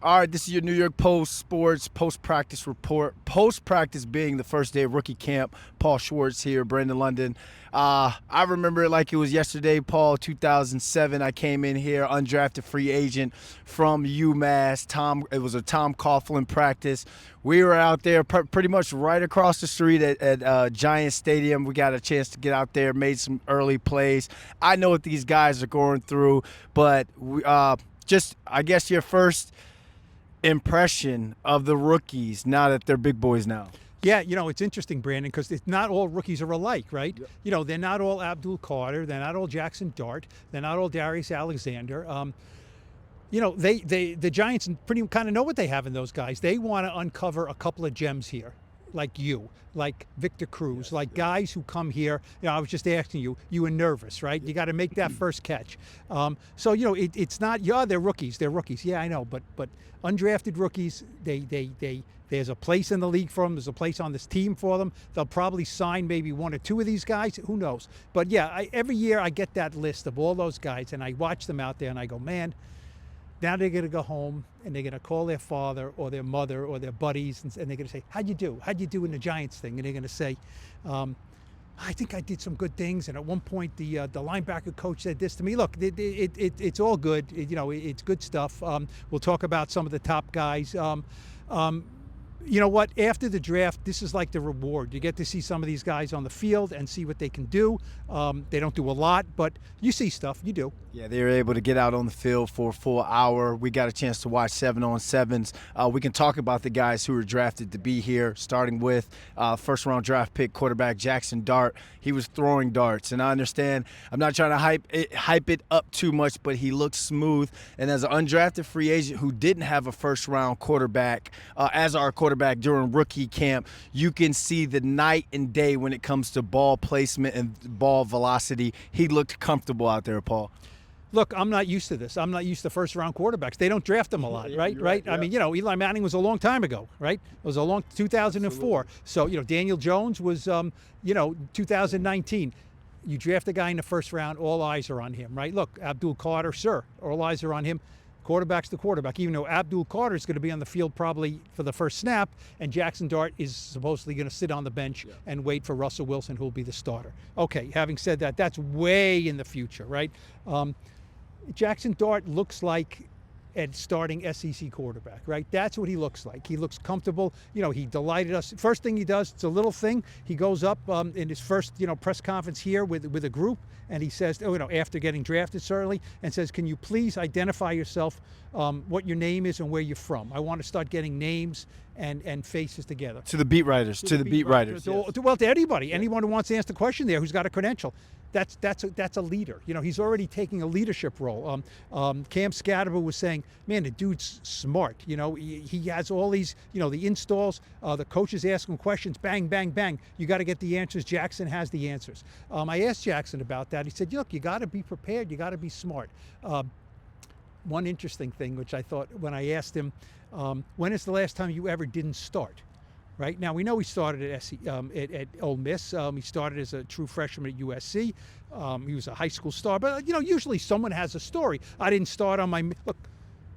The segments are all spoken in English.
All right, this is your New York Post Sports post-practice report. Post-practice being the first day of rookie camp. Paul Schwartz here, Brandon, London. I remember it like it was yesterday, Paul, 2007. I came in here, undrafted free agent from UMass. It was a Tom Coughlin practice. We were out there pretty much right across the street at Giant Stadium. We got a chance to get out there, made some early plays. I know what these guys are going through, but I guess your first impression of the rookies now that they're big boys now? Yeah, it's interesting, Brandon, because not all rookies are alike, right? Yep. They're not all Abdul Carter. They're not all Jaxson Dart. They're not all Darius Alexander. The Giants pretty kind of know what they have in those guys. They want to uncover a couple of gems here, like Victor Cruz, like guys who come here. I was just asking you, you were nervous, right? You got to make that first catch. It's not, they're rookies. They're rookies. Yeah, I know, but undrafted rookies, there's a place in the league for them. There's a place on this team for them. They'll probably sign maybe one or two of these guys. Who knows? But yeah, every year I get that list of all those guys, and I watch them out there, and I go, man, now they're going to go home and they're going to call their father or their mother or their buddies, and they're going to say, how'd you do? How'd you do in the Giants thing? And they're going to say, I think I did some good things. And at one point, the linebacker coach said this to me. Look, it's all good. It's good stuff. We'll talk about some of the top guys. You know what? After the draft, this is like the reward. You get to see some of these guys on the field and see what they can do. They don't do a lot, but you see stuff. You do. Yeah, they were able to get out on the field for a full hour. We got a chance to watch 7-on-7s. We can talk about the guys who were drafted to be here, starting with first-round draft pick quarterback Jaxson Dart. He was throwing darts, and I understand I'm not trying to hype it up too much, but he looks smooth. And as an undrafted free agent who didn't have a first-round quarterback as our quarterback during rookie camp, you can see the night and day when it comes to ball placement and ball velocity. He looked comfortable out there, Paul. Look, I'm not used to this. I'm not used to first-round quarterbers. They don't draft them a lot, right? Right? Yeah. I mean, Eli Manning was a long time ago, right? It was a long 2004. Absolutely. So, Daniel Jones was, 2019. You draft a guy in the first round, all eyes are on him, right? Look, Abdul Carter, sure, all eyes are on him. Quarterback's the quarterback, even though Abdul Carter is going to be on the field probably for the first snap, and Jaxson Dart is supposedly going to sit on the bench and wait for Russell Wilson, who will be the starter. Okay, having said that, that's way in the future, right? Jaxson Dart looks like a starting SEC quarterback, right? That's what he looks like. He looks comfortable. He delighted us. First thing he does, it's a little thing. He goes up in his first, press conference here with a group, and he says, after getting drafted certainly, and says, can you please identify yourself, what your name is and where you're from? I want to start getting names and faces together. To the beat writers. To the beat writers. Well, to anybody. Anyone who wants to ask the question there who's got a credential. That's a leader. He's already taking a leadership role. Cam Skattebo was saying, man, the dude's smart. He has all these, the installs, the coaches ask him questions, bang, bang, bang. You got to get the answers. Jaxson has the answers. I asked Jaxson about that. He said, look, you got to be prepared. You got to be smart. One interesting thing, which I thought when I asked him, when is the last time you ever didn't start? Right now, we know he started at Ole Miss. He started as a true freshman at USC. He was a high school star, but usually someone has a story. I didn't start on look.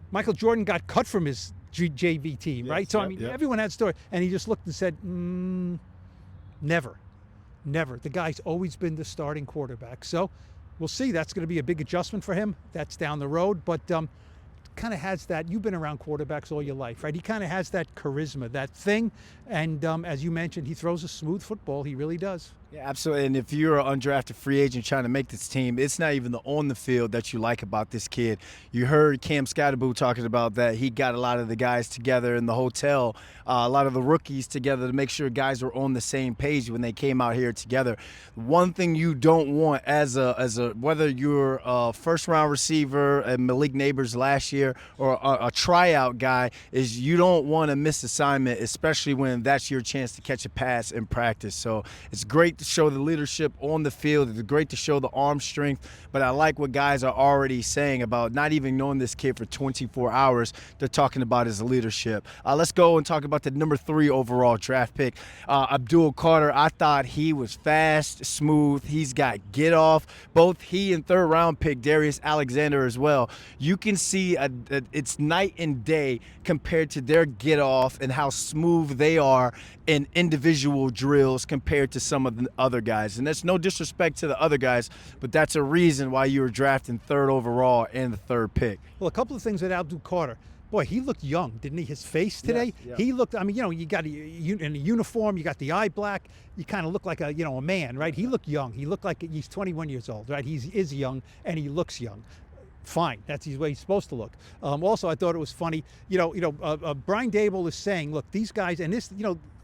Michael Jordan got cut from his JV team, right? So everyone had a story, and he just looked and said, never. The guy's always been the starting quarterback. So we'll see. That's going to be a big adjustment for him. That's down the road, but. Kind of has that. You've been around quarterbacks all your life, right? He kind of has that charisma, that thing, and as you mentioned, he throws a smooth football. He really does. Yeah, absolutely. And if you're an undrafted free agent trying to make this team, it's not even the on the field that you like about this kid. You heard Cam Skattebo talking about that. He got a lot of the guys together in the hotel, a lot of the rookies together to make sure guys were on the same page when they came out here together. One thing you don't want as a whether you're a first round receiver and Malik Neighbors last year or a tryout guy is you don't want to miss assignment, especially when that's your chance to catch a pass in practice. So it's great to show the leadership on the field. It's great to show the arm strength. But I like what guys are already saying about not even knowing this kid for 24 hours. They're talking about his leadership. Let's go and talk about the number 3 overall draft pick, Abdul Carter. I thought he was fast, smooth. He's got get off. Both he and third-round pick Darius Alexander as well. You can see it's night and day compared to their get off and how smooth they are in individual drills compared to some of the other guys. And that's no disrespect to the other guys, but that's a reason why you were drafting 3rd overall and the 3rd pick. Well, a couple of things with Abdul Carter. Boy, he looked young, didn't he? His face today, Yes. he looked, I mean, you got in a uniform, you got the eye black, you kind of look like a man, right? He looked young. He looked like he's 21 years old, right? He is young, and he looks young. Fine, that's the way he's supposed to look. Also, I thought it was funny, Brian Daboll is saying, look, these guys, and this,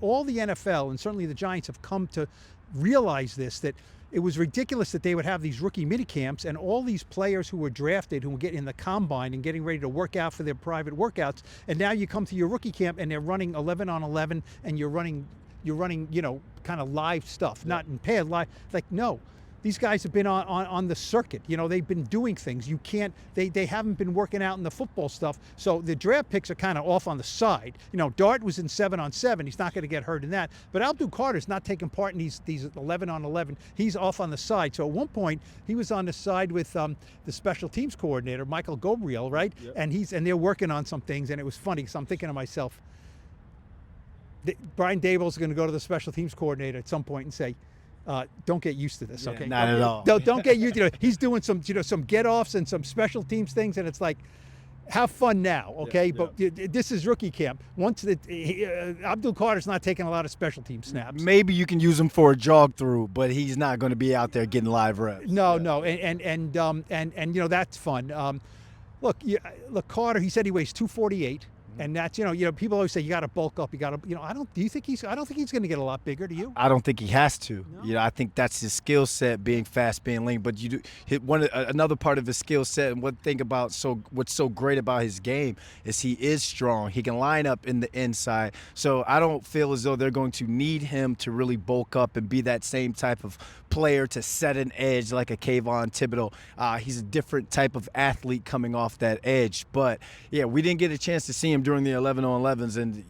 all the NFL and certainly the Giants have come to realize this, that it was ridiculous that they would have these rookie minicamps and all these players who were drafted who were getting in the combine and getting ready to work out for their private workouts. And now you come to your rookie camp and they're running 11 on 11 and you're running, kind of live stuff, not in pad live. Like, no. These guys have been on the circuit. They've been doing things. You can't, they haven't been working out in the football stuff. So the draft picks are kind of off on the side. Dart was in 7-on-7. He's not going to get hurt in that. But Abdul Carter's not taking part in these 11 on 11. He's off on the side. So at one point, he was on the side with the special teams coordinator, Michael Gabriel, right? Yep. And they're working on some things. And it was funny because I'm thinking to myself, Brian Daboll's going to go to the special teams coordinator at some point and say, don't get used to this, okay? Not at all. Don't get used. He's doing some, some get-offs and some special teams things, and it's like, have fun now, okay? But this is rookie camp. Once Abdul Carter's not taking a lot of special team snaps. Maybe you can use him for a jog through, but he's not going to be out there getting live reps. No, and that's fun. Look, Carter. He said he weighs 248. And that's, people always say you got to bulk up. You got to, I don't think he's going to get a lot bigger. Do you? I don't think he has to. No? I think that's his skill set, being fast, being lean. But you do hit another part of his skill set, and what's so great about his game is he is strong. He can line up in the inside. So I don't feel as though they're going to need him to really bulk up and be that same type of player to set an edge like a Kayvon Thibodeau. He's a different type of athlete coming off that edge. But yeah, we didn't get a chance to see him during the 11-on-11s, and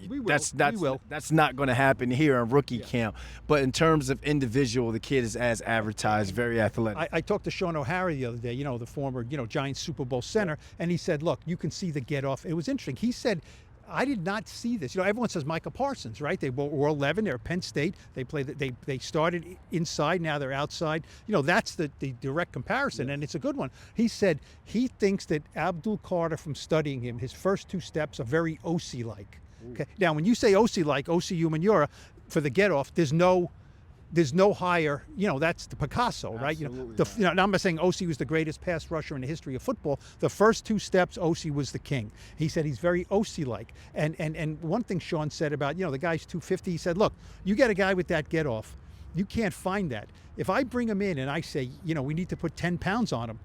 that's not going to happen here in rookie camp. But in terms of individual, the kid is as advertised, very athletic. I talked to Sean O'Hara the other day, the former Giants Super Bowl center, and he said, look, you can see the get off. It was interesting. He said, I did not see this. Everyone says Micah Parsons, right? They were 11. They're Penn State. They started inside. Now they're outside. That's the direct comparison, and it's a good one. He said he thinks that Abdul Carter, from studying him, his first 2 steps are very OC-like. Okay. Now, when you say OC-like, OC Umanura, for the get off, there's no higher, that's the Picasso, right? Now I'm not saying OC was the greatest pass rusher in the history of football. The first 2 steps, OC was the king. He said he's very OC-like. And one thing Sean said about, the guy's 250, he said, look, you get a guy with that get off, you can't find that. If I bring him in and I say, we need to put 10 pounds on him,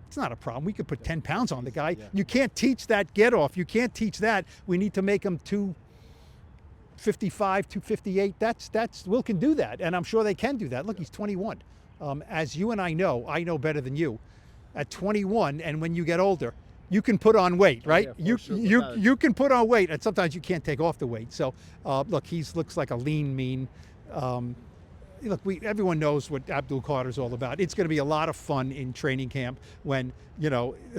it's not a problem. We could put 10 pounds on the guy. Yeah. You can't teach that get off. You can't teach that. We need to make him 255, 258, that's Will can do that, and I'm sure they can do that. Look, he's 21. As you and I know better than you. At 21, and when you get older, you can put on weight, right? Yeah, you can put on weight, and sometimes you can't take off the weight. So, look, looks like a lean, mean. Look, everyone knows what Abdul Carter's all about. It's going to be a lot of fun in training camp when,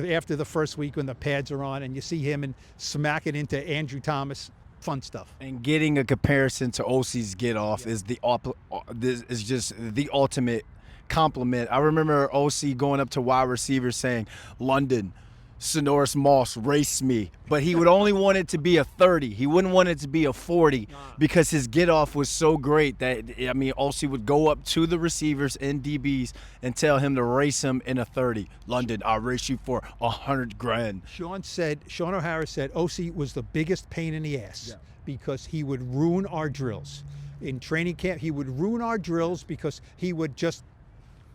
after the first week when the pads are on and you see him and smack it into Andrew Thomas. Fun stuff. And getting a comparison to OC's get off is just the ultimate compliment. I remember OC going up to wide receivers saying, London, Sonoris Moss, race me. But he would only want it to be a 30. He wouldn't want it to be a 40 because his get off was so great that, OC would go up to the receivers and DBs and tell him to race him in a 30. London, I'll race you for $100,000. Sean O'Hara said OC was the biggest pain in the ass because he would ruin our drills. In training camp, he would ruin our drills because he would just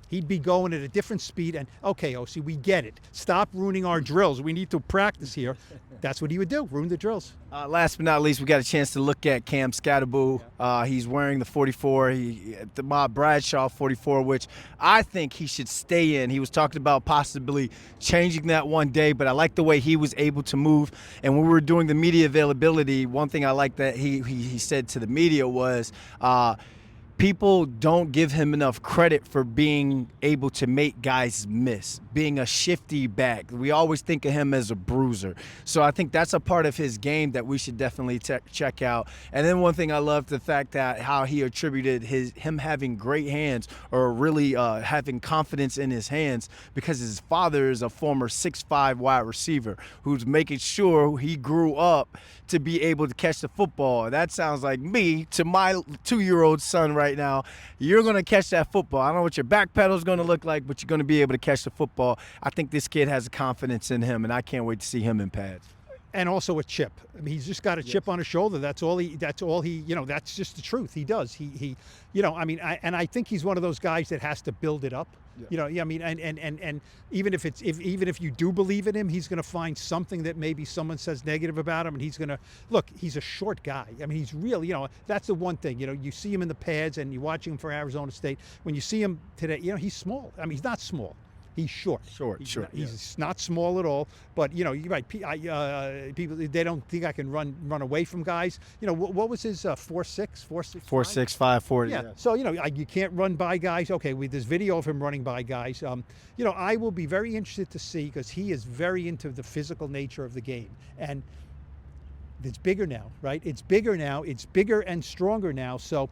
He'd be going at a different speed, and okay, OC, we get it. Stop ruining our drills. We need to practice here. That's what he would do, ruin the drills. Last but not least, we got a chance to look at Cam Skattebo. He's wearing the 44, the Bradshaw 44, which I think he should stay in. He was talking about possibly changing that one day, but I like the way he was able to move. And when we were doing the media availability, one thing I like that he said to the media was, people don't give him enough credit for being able to make guys miss, being a shifty back. We always think of him as a bruiser. So I think that's a part of his game that we should definitely check out. And then one thing I love, the fact that how he attributed him having great hands, or really having confidence in his hands, because his father is a former 6'5" wide receiver who's making sure he grew up to be able to catch the football. That sounds like me to my 2-year-old son right now. You're going to catch that football. I don't know what your back pedal is going to look like, but you're going to be able to catch the football. I think this kid has a confidence in him, and I can't wait to see him in pads. And also a chip. I mean, he's just got a chip on his shoulder. That's all he, that's just the truth. He does. He I think he's one of those guys that has to build it up. And even if you do believe in him, he's going to find something that maybe someone says negative about him, and he's going to look. He's a short guy. I mean, he's really, that's the one thing. You see him in the pads, and you watch him for Arizona State. When you see him today, he's small. I mean, he's not small. He's short. He's not small at all. But you're right. People, they don't think I can run away from guys. What was his 4.6, 4.6, 4.6, 5.4. Yeah. So you can't run by guys. Okay, with this video of him running by guys. I will be very interested to see, because he is very into the physical nature of the game, and it's bigger now, right? It's bigger now. It's bigger and stronger now. So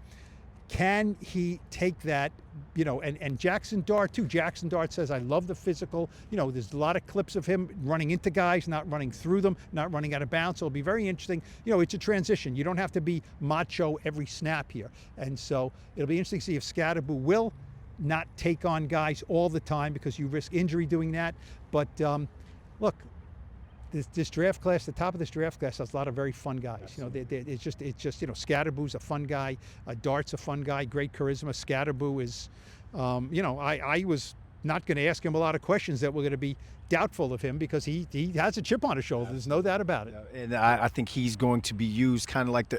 can he take that? And Jaxson Dart too. Jaxson Dart says, I love the physical. There's a lot of clips of him running into guys, not running through them, not running out of bounds. So it'll be very interesting. It's a transition. You don't have to be macho every snap here. And so it'll be interesting to see if Skattebo will not take on guys all the time, because you risk injury doing that. But look, this draft class, the top of this draft class, has a lot of very fun guys. It's just Skattebo's a fun guy. Dart's a fun guy, great charisma. Skattebo is, I was not going to ask him a lot of questions that were going to be doubtful of him, because he has a chip on his shoulder. There's no doubt about it. And I think he's going to be used kind of like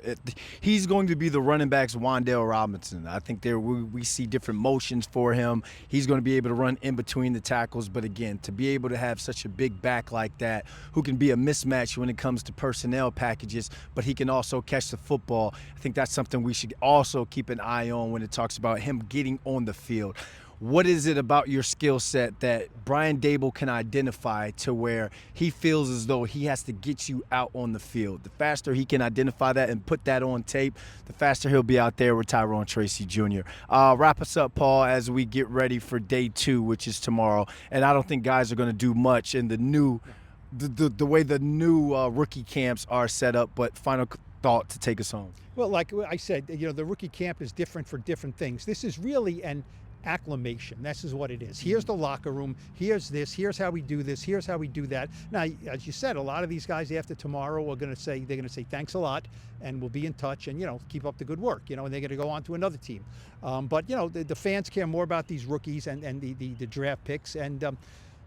he's going to be the running back's Wan'Dale Robinson. I think we see different motions for him. He's going to be able to run in between the tackles. But again, to be able to have such a big back like that, who can be a mismatch when it comes to personnel packages, but he can also catch the football, I think that's something we should also keep an eye on when it talks about him getting on the field. What is it about your skill set that Brian Daboll can identify to where he feels as though he has to get you out on the field? The faster he can identify that and put that on tape, the faster he'll be out there with Tyrone Tracy Jr. Wrap us up, Paul, as we get ready for day 2, which is tomorrow. And I don't think guys are going to do much in the way the new rookie camps are set up, but final thought to take us home. Well, like I said, the rookie camp is different for different things. This is really an acclimation. This is what it is. Here's the locker room. Here's this. Here's how we do this. Here's how we do that. Now, as you said, a lot of these guys after tomorrow are going to say, thanks a lot, and we'll be in touch, and keep up the good work. And they're going to go on to another team. But the fans care more about these rookies and the draft picks. And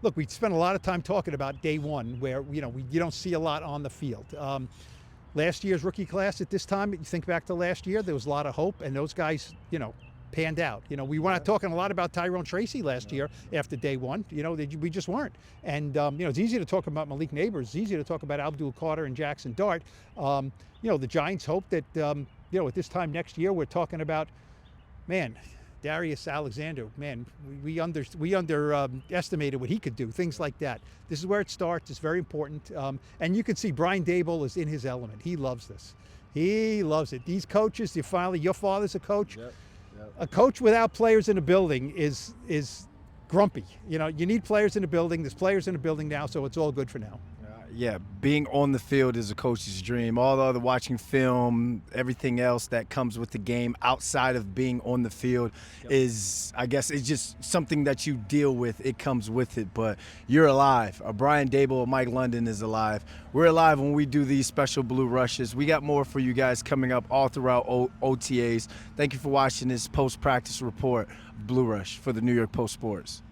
look, we spent a lot of time talking about day 1, where you don't see a lot on the field. Last year's rookie class at this time, you think back to last year, there was a lot of hope, and those guys, panned out. We were not talking a lot about Tyrone Tracy last year after day 1. We just weren't. And it's easy to talk about Malik Neighbors. It's easy to talk about Abdul Carter and Jaxson Dart. The Giants hope that at this time next year we're talking about, Darius Alexander. We underestimated what he could do. Things like that. This is where it starts. It's very important. And you can see Brian Daboll is in his element. He loves this. He loves it. These coaches, your father's a coach. Yep. A coach without players in the building is grumpy. You need players in the building. There's players in the building now, so it's all good for now. Yeah, being on the field is a coach's dream. All the other watching film, everything else that comes with the game outside of being on the field is, I guess, it's just something that you deal with. It comes with it, but you're alive. Brian Dable, Mike London is alive. We're alive when we do these special Blue Rushes. We got more for you guys coming up all throughout OTAs. Thank you for watching this post-practice report, Blue Rush, for the New York Post Sports.